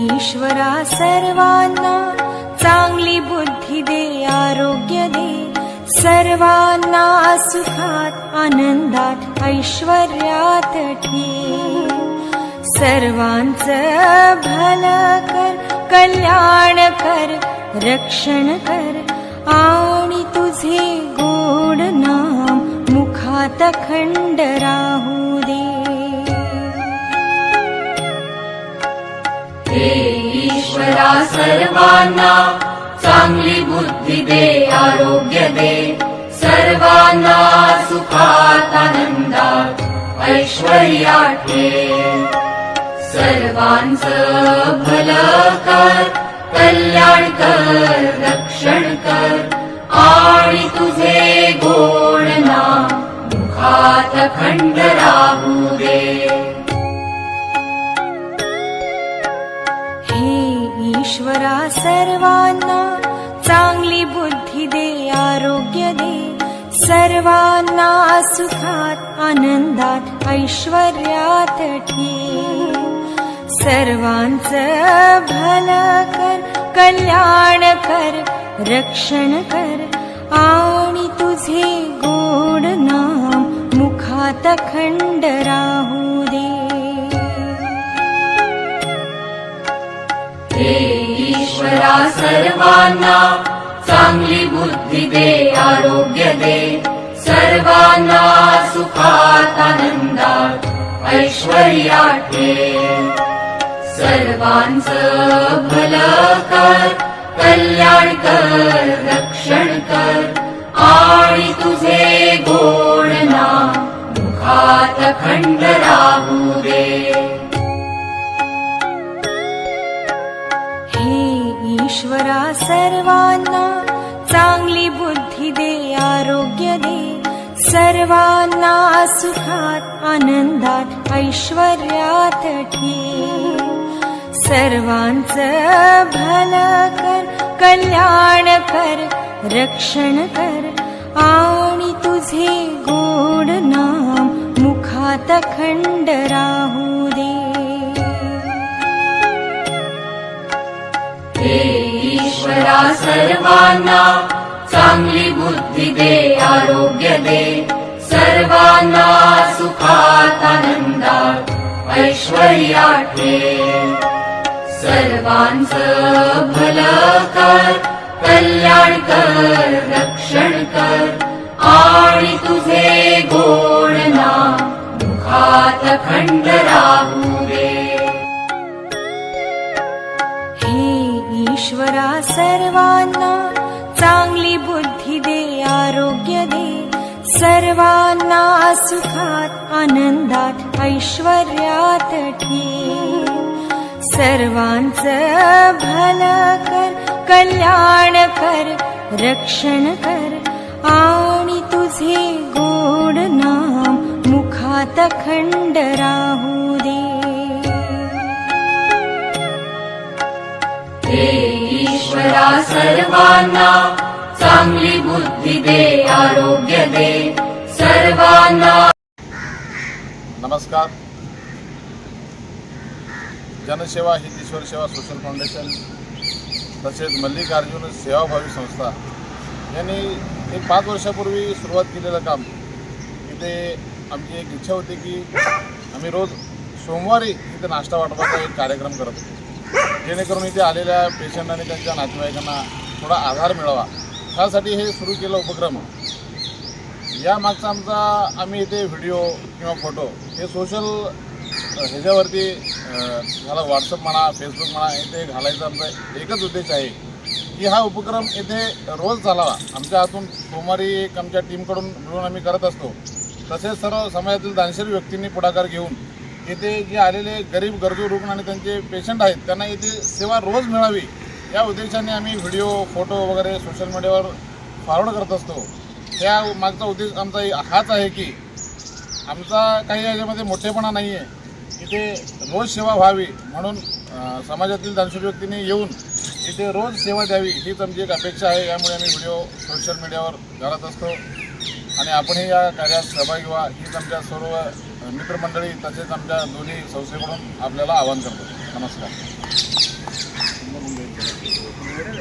ईश्वरा सर्वांना चांगली बुद्धी दे, आरोग्य दे, सर्वांना सुखात आनंदात ऐश्वर्यात ठेव। सर्वांचं भलं कर, कल्याण कर, रक्षण कर, आणि तुझे गोड नाम मुखात अखंड राहू दे। हे ईश्वरा सर्वांना चांगली बुद्धी दे, आरोग्य दे, सर्वांना सुखात आनंदात ऐश्वर्यात ठेव। सर्वांचं भलं कर, कल्याण कर, रक्षण कर, आणि तुझे गोड नाम मुखात अखंड राहू दे। हे ईश्वरा सर्वांना चांगली बुद्धी दे, आरोग्य दे, सर्वांना सुखात आनंदात ऐश्वर्यात ठेव। सर्वांचं भलं कर, कल्याण कर, रक्षण कर, आणि तुझे गोड नाम मुखात अखंड राहू दे। हे ईश्वरा सर्वांना चांगली बुद्धी दे, आरोग्य दे, सर्वांना सुखात आनंदात ऐश्वर्यात ठेव। सर्वांचं भलं कर, कल्याण कर, रक्षण कर, आणि तुझे गोड नाम मुखात अखंड राहू दे। हे ईश्वरा सर्वांना चांगली बुद्धी दे, आरोग्य दे, सर्वांना सुखात आनंदात ऐश्वर्यात ठेव। सर्वांचं भलं कर, कल्याण कर, रक्षण कर, आणि तुझे गोड नाम मुखात अखंड राहू दे। हे ईश्वरा सर्वांना चांगली बुद्धी दे, आरोग्य दे, सर्वांना सुखात आनंदात ऐश्वर्यात ठेव। सर्वांचं भलं कर, कल्याण कर, रक्षण कर, आणि तुझे गोड नाम मुखात अखंड राहू दे। हे ईश्वरा सर्वांना चांगली बुद्धी दे, आरोग्य दे, सर्वांना सुखात आनंदात ऐश्वर्यात ठेव। सर्वांचं भलं कर, कल्याण कर, रक्षण कर, आणि तुझे गोड नाम मुखात अखंड राहू दे। हे ईश्वरा सर्वांना चांगली बुद्धी दे, आरोग्य दे, सर्वांना। नमस्कार। जनसेवा हित ईश्वर सेवा सोशल फाउंडेशन तसेच मल्लिकार्जुन सेवाभावी संस्था यांनी एक 5 वर्षापूर्वी सुरुवात केलेलं काम, इथे आमची एक इच्छा होती की आम्ही रोज सोमवारी इथे नाश्ता वाटपाचा एक कार्यक्रम करत होतो, जेणेकरून इथे आलेल्या पेशंट आणि त्यांच्या नातेवाईकांना थोडा आधार मिळावा, त्यासाठी हे सुरू केलं उपक्रम। या मागचा आमचा आम्ही इथे व्हिडिओ किंवा फोटो हे सोशल ह्याच्यावरती झाला, व्हॉट्सअप म्हणा, फेसबुक म्हणा, इथे घालायचा आमचा एकच उद्देश आहे की हा उपक्रम इथे रोज चालावा। आमच्या हातून सोमवारी एक आमच्या टीमकडून मिळून आम्ही करत असतो, तसेच सर्व समाजातील दानशूर व्यक्तींनी पुढाकार घेऊन इथे जे आलेले गरीब गरजू रुग्ण आणि त्यांचे पेशंट आहेत त्यांना इथे सेवा रोज मिळावी या उद्देशाने आम्ही व्हिडिओ फोटो वगैरे सोशल मीडियावर फॉरवर्ड करत असतो। त्या मागचा उद्देश आमचा हाच आहे की आमचा काही याच्यामध्ये मोठेपणा नाही आहे, इथे रोज सेवा व्हावी म्हणून समाजातील दानशूर व्यक्तींनी येऊन इथे रोज सेवा द्यावी हीच आमची एक अपेक्षा आहे। यामुळे आम्ही व्हिडिओ सोशल मीडियावर घालत असतो आणि आपणही या कार्यात सहभागी व्हा हीच आमच्या सर्व मित्रमंडळी तसेच आमच्या दोन्ही संस्थेकडून आपल्याला आवाहन करतो। नमस्कार। पूर्ण होऊन जाईल.